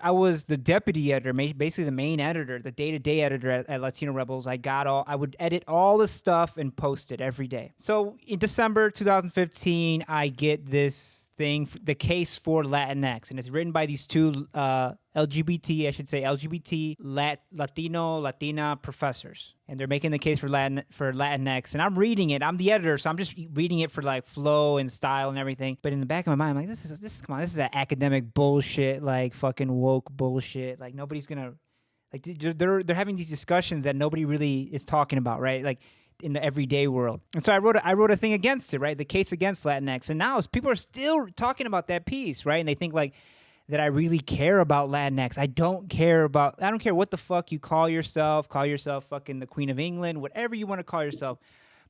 I was the deputy editor, basically the main editor, the day-to-day editor at Latino Rebels. I would edit all the stuff and post it every day. So in December 2015, I get this thing, the Case for Latinx, and it's written by these two LGBT Latino, Latina professors, and they're making the case for Latinx. And I'm reading it. I'm the editor, so I'm just reading it for like flow and style and everything. But in the back of my mind, I'm like, this is that academic bullshit, like fucking woke bullshit. Like nobody's gonna like they're having these discussions that nobody really is talking about, right? Like in the everyday world. And so I wrote a thing against it, right? The Case Against Latinx. And now people are still talking about that piece, right? And they think like that I really care about Latinx. I don't care what the fuck you call yourself fucking the Queen of England, whatever you want to call yourself.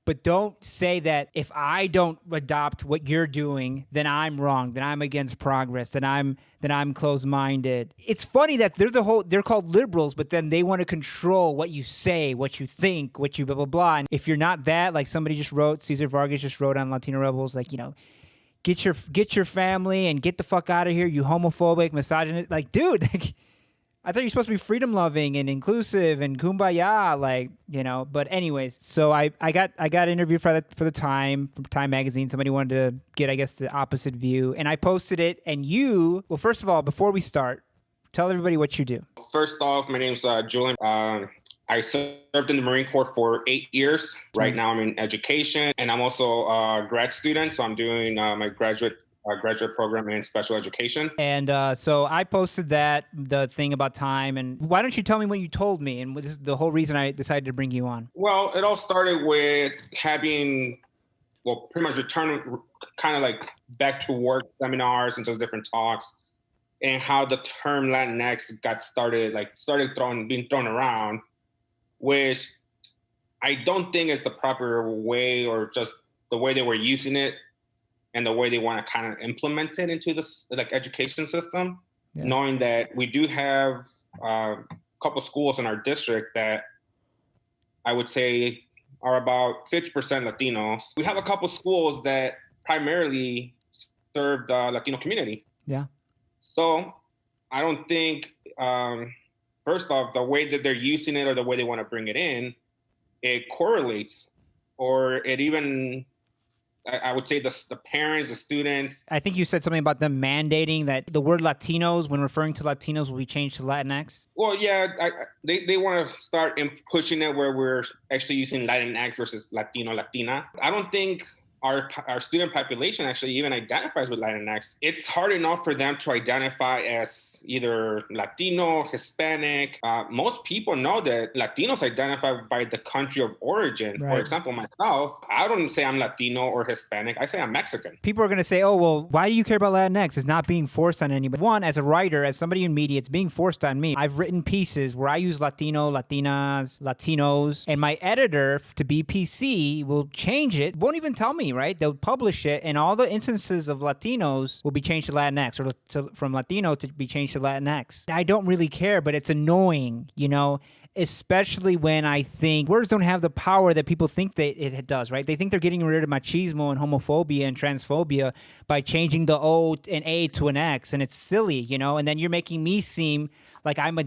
But don't say that if I don't adopt what you're doing, then I'm wrong, then I'm against progress, then I'm closed-minded. It's funny that they're called liberals, but then they want to control what you say, what you think, what you blah blah blah. And if you're not that, like somebody just wrote, Cesar Vargas just wrote on Latino Rebels, like, you know, get your family and get the fuck out of here, you homophobic, misogynist. Like, dude, like, I thought you're supposed to be freedom loving and inclusive and kumbaya, like, you know. But anyways, so I got interviewed for the Time, from Time magazine. Somebody wanted to get, I guess, the opposite view, and I posted it. And well, first of all, before we start, tell everybody what you do. First off, my name's Julian. I served in the Marine Corps for 8 years. Right now I'm in education, and I'm also a grad student, so I'm doing my graduate program in special education. And so I posted the thing about Time. And why don't you tell me what you told me? And this is the whole reason I decided to bring you on. Well, it all started with having, pretty much return kind of like back to work seminars and just different talks, and how the term Latinx started being thrown around, which I don't think is the proper way, or just the way they were using it and the way they want to kind of implement it into this like education system. Yeah. Knowing that we do have a couple schools in our district that I would say are about 50% Latinos. We have a couple schools that primarily serve the Latino community. Yeah. So I don't think, first off, the way that they're using it or the way they want to bring it in, it correlates, or it even, I would say the parents, the students. I think you said something about them mandating that the word Latinos, when referring to Latinos, will be changed to Latinx. Well, yeah, they want to start pushing it where we're actually using Latinx versus Latino, Latina. I don't think our student population actually even identifies with Latinx. It's hard enough for them to identify as either Latino, Hispanic. Most people know that Latinos identify by the country of origin. Right. For example, myself, I don't say I'm Latino or Hispanic. I say I'm Mexican. People are going to say, oh, well, why do you care about Latinx? It's not being forced on anybody. One, as a writer, as somebody in media, it's being forced on me. I've written pieces where I use Latino, Latinas, Latinos, and my editor, to be PC, will change it. Won't even tell me, right? They'll publish it, and all the instances of Latinos will be changed to Latinx, or from Latino to be changed to Latinx. I don't really care, but it's annoying, you know, especially when I think words don't have the power that people think that it does, right? They think they're getting rid of machismo and homophobia and transphobia by changing the O and A to an X, and it's silly, you know, and then you're making me seem like I'm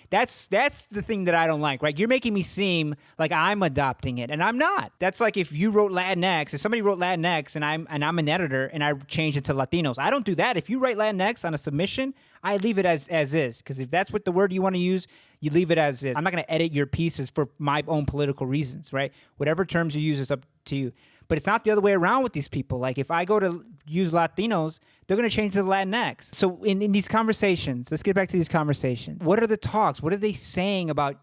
that's the thing that I don't like, right? You're making me seem like I'm adopting it, and I'm not. That's like if you wrote Latinx, if somebody wrote Latinx and I'm an editor and I change it to Latinos. I don't do that. If you write Latinx on a submission, I leave it as is, because if that's what the word you want to use, you leave it as is. I'm not going to edit your pieces for my own political reasons, right? Whatever terms you use is up to you. But it's not the other way around with these people. Like if I go to use Latinos, they're going to change to Latinx. So in these conversations, let's get back to these conversations. What are the talks? What are they saying about,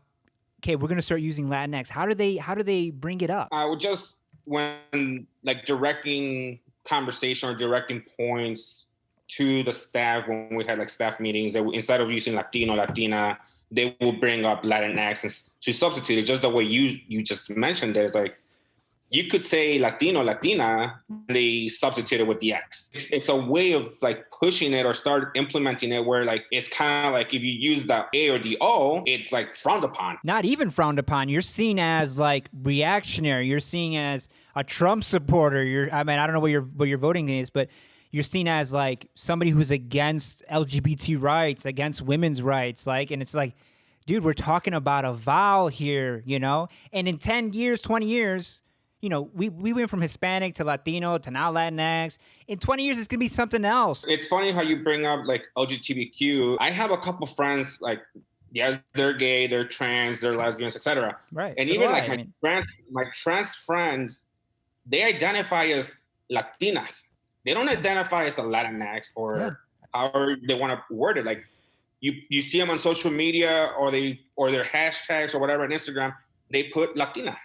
okay, we're going to start using Latinx? How do they bring it up? I would just, when like directing conversation or directing points to the staff, when we had like staff meetings, that instead of using Latino, Latina, they will bring up Latinx and to substitute it just the way you just mentioned it. It's like, you could say Latino, Latina, they substitute it with the X. It's a way of like pushing it or start implementing it where like, it's kind of like if you use the A or the O, it's like frowned upon. Not even frowned upon. You're seen as like reactionary. You're seen as a Trump supporter. I don't know what your voting is, but you're seen as like somebody who's against LGBT rights, against women's rights, like, and it's like, dude, we're talking about a vow here, you know? And in 10 years, 20 years, you know, we went from Hispanic to Latino to now Latinx. In 20 years, it's going to be something else. It's funny how you bring up like LGBTQ. I have a couple friends, like, yes, they're gay, they're trans, they're lesbians, etc. Right. And so even do like I. my trans friends, they identify as Latinas. They don't identify as the Latinx or however they want to word it. Like you see them on social media or their hashtags or whatever on Instagram, they put Latina.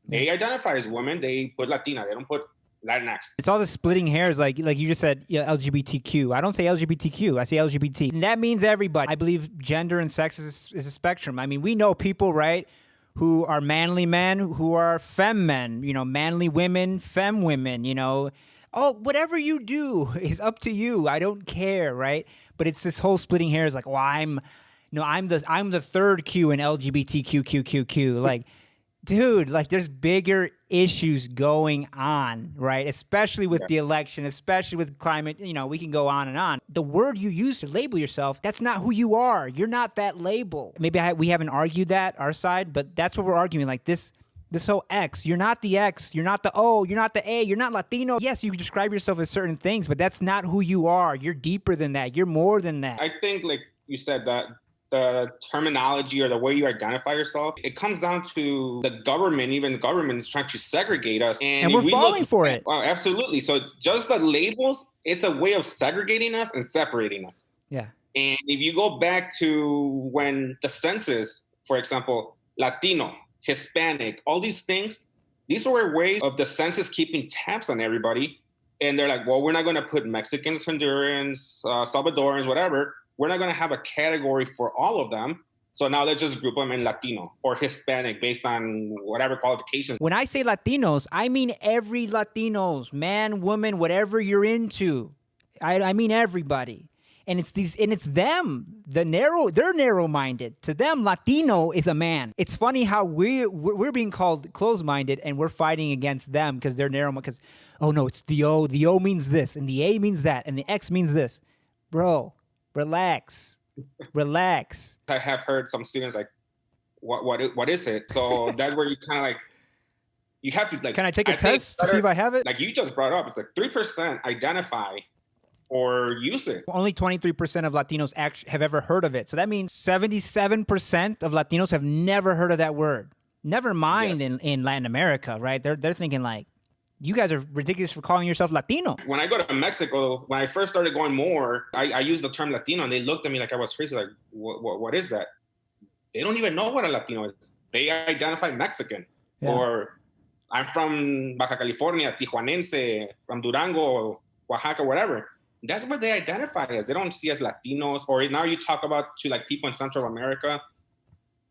They identify as women. They put Latina. They don't put Latinx. It's all the splitting hairs, like you just said, LGBTQ. I don't say LGBTQ. I say LGBT. And that means everybody. I believe gender and sex is a spectrum. I mean, we know people, right, who are manly men, who are femme men, you know, manly women, femme women, you know. Oh, whatever you do is up to you. I don't care, right? But it's this whole splitting hairs, like, well, I'm the third Q in LGBTQQQQ. Like, dude, like there's bigger issues going on, right? Especially with the election, especially with climate, you know, we can go on and on. The word you use to label yourself, that's not who you are. You're not that label. Maybe we haven't argued that, our side, but that's what we're arguing. Like this whole X, you're not the X, you're not the O, you're not the A, you're not Latino. Yes, you can describe yourself as certain things, but that's not who you are. You're deeper than that. You're more than that. I think, like you said, that the terminology or the way you identify yourself, it comes down to the government. Even the government is trying to segregate us. And we're falling for it. Oh, absolutely. So just the labels, it's a way of segregating us and separating us. Yeah. And if you go back to when the census, for example, Latino, Hispanic, all these things, these were ways of the census keeping tabs on everybody. And they're like, well, we're not going to put Mexicans, Hondurans, Salvadorans, whatever. We're not going to have a category for all of them. So now let's just group them in Latino or Hispanic based on whatever qualifications. When I say Latinos, I mean every Latinos, man, woman, whatever you're into. I mean everybody. And it's them. They're narrow-minded. To them, Latino is a man. It's funny how we're being called closed-minded and we're fighting against them because they're narrow. Because, oh no, it's the O. The O means this, and the A means that, and the X means this. Bro, relax. I have heard some students like, what is it? So that's where you kind of like, you have to like. Can I take a test to see if I have it? Like you just brought up, it's like 3% identify or use it. Only 23% of Latinos have ever heard of it. So that means 77% of Latinos have never heard of that word. Never mind in Latin America, right? They're thinking like, you guys are ridiculous for calling yourself Latino. When I go to Mexico, when I first started going more, I used the term Latino and they looked at me like I was crazy. Like, what is that? They don't even know what a Latino is. They identify Mexican. Or I'm from Baja California, Tijuanense, from Durango, Oaxaca, whatever. That's what they identify as. They don't see as Latinos. Or now you talk about to like people in Central America,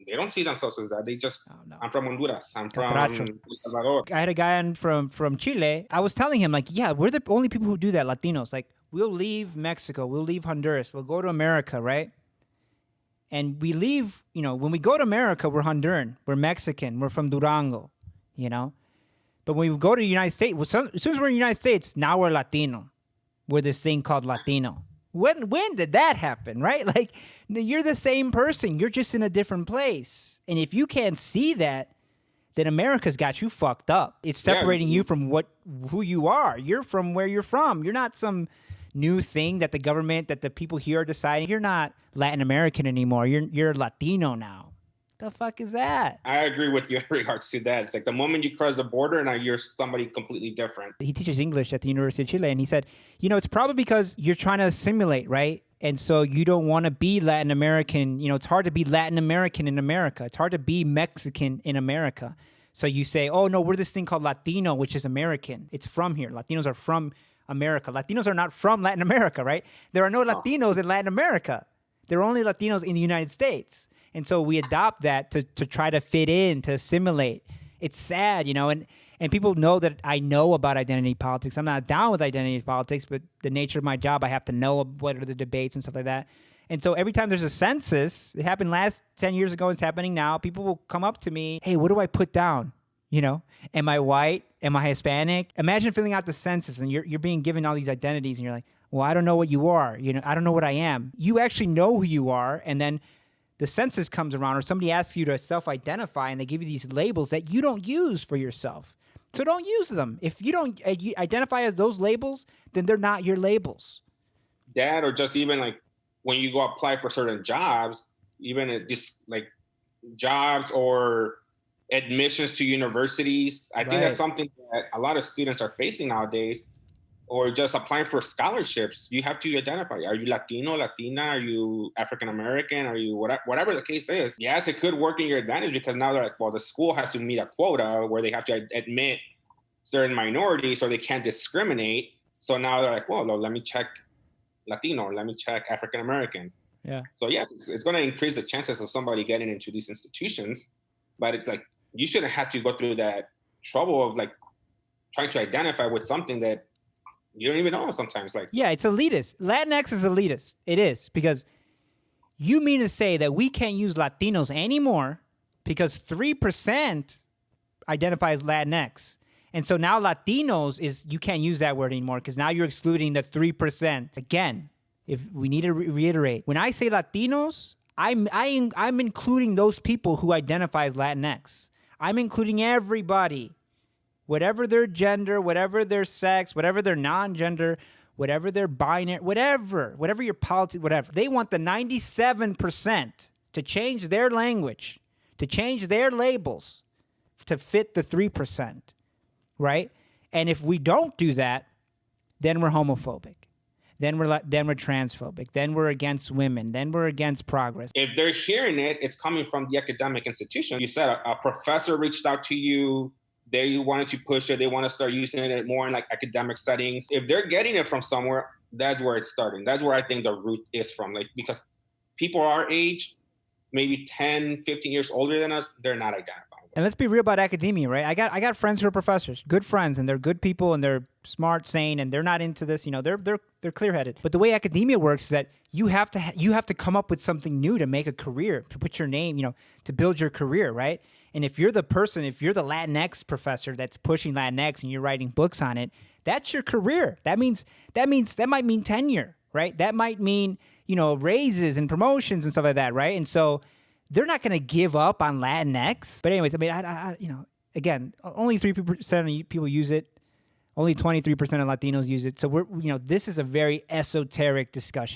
they don't see themselves as that. They just, I'm from Honduras. I'm from El Salvador. I had a guy on from Chile. I was telling him like, yeah, we're the only people who do that, Latinos. Like, we'll leave Mexico. We'll leave Honduras. We'll go to America, right? And we leave, you know, when we go to America, we're Honduran. We're Mexican. We're from Durango, you know? But when we go to the United States, as soon as we're in the United States, now we're Latino. We're this thing called Latino. When did that happen, right? Like, you're the same person. You're just in a different place. And if you can't see that, then America's got you fucked up. It's separating you from who you are. You're from where you're from. You're not some new thing that the government, that the people here are deciding. You're not Latin American anymore. You're Latino now. The fuck is that? I agree with you in regards to that. It's like the moment you cross the border, now you're somebody completely different. He teaches English at the University of Chile, and he said, you know, it's probably because you're trying to assimilate, right? And so you don't want to be Latin American. You know, it's hard to be Latin American in America. It's hard to be Mexican in America. So you say, oh, no, we're this thing called Latino, which is American. It's from here. Latinos are from America. Latinos are not from Latin America, right? There are no Latinos in Latin America. There are only Latinos in the United States. And so we adopt that to try to fit in, to assimilate. It's sad, you know, and people know that I know about identity politics. I'm not down with identity politics, but the nature of my job, I have to know what are the debates and stuff like that. And so every time there's a census, it happened last 10 years ago, it's happening now, people will come up to me, hey, what do I put down? You know, am I white? Am I Hispanic? Imagine filling out the census and you're being given all these identities and you're like, well, I don't know what you are. You know, I don't know what I am. You actually know who you are. And then the census comes around or somebody asks you to self-identify and they give you these labels that you don't use for yourself. So don't use them. If you don't you identify as those labels, then they're not your labels. That, or just even like when you go apply for certain jobs, even just like jobs or admissions to universities. I think that's something that a lot of students are facing nowadays, or just applying for scholarships. You have to identify. Are you Latino, Latina? Are you African American? Are you whatever the case is? Yes, it could work in your advantage because now they're like, well, the school has to meet a quota where they have to admit certain minorities so they can't discriminate. So now they're like, well, let me check Latino, let me check African American. Yeah. So yes, it's going to increase the chances of somebody getting into these institutions, but it's like, you shouldn't have to go through that trouble of like trying to identify with something that you don't even know sometimes. Like, yeah, it's elitist. Latinx is elitist. It is, because you mean to say that we can't use Latinos anymore because 3% identify as Latinx. And so now Latinos you can't use that word anymore because now you're excluding the 3%. Again, if we need to reiterate, when I say Latinos, I'm including those people who identify as Latinx. I'm including everybody, whatever their gender, whatever their sex, whatever their non-gender, whatever their binary, whatever your politics, whatever. They want the 97% to change their language, to change their labels, to fit the 3%, right? And if we don't do that, then we're homophobic. Then we're transphobic. Then we're against women. Then we're against progress. If they're hearing it, it's coming from the academic institution. You said a professor reached out to you. They wanted to push it. They want to start using it more in like academic settings. If they're getting it from somewhere, that's where it's starting. That's where I think the root is from. Like, because people our age, maybe 10, 15 years older than us, they're not identifying. And let's be real about academia, right? I got friends who are professors, good friends, and they're good people, and they're smart, sane, and they're not into this. You know, they're clear-headed. But the way academia works is that you have to come up with something new to make a career, to put your name, you know, to build your career, right? And if you're the Latinx professor that's pushing Latinx and you're writing books on it, that's your career. That might mean tenure, right? That might mean, you know, raises and promotions and stuff like that, right? And so they're not going to give up on Latinx. But anyways, I mean, I you know, again, only 3% of people use it. Only 23% of Latinos use it. So this is a very esoteric discussion.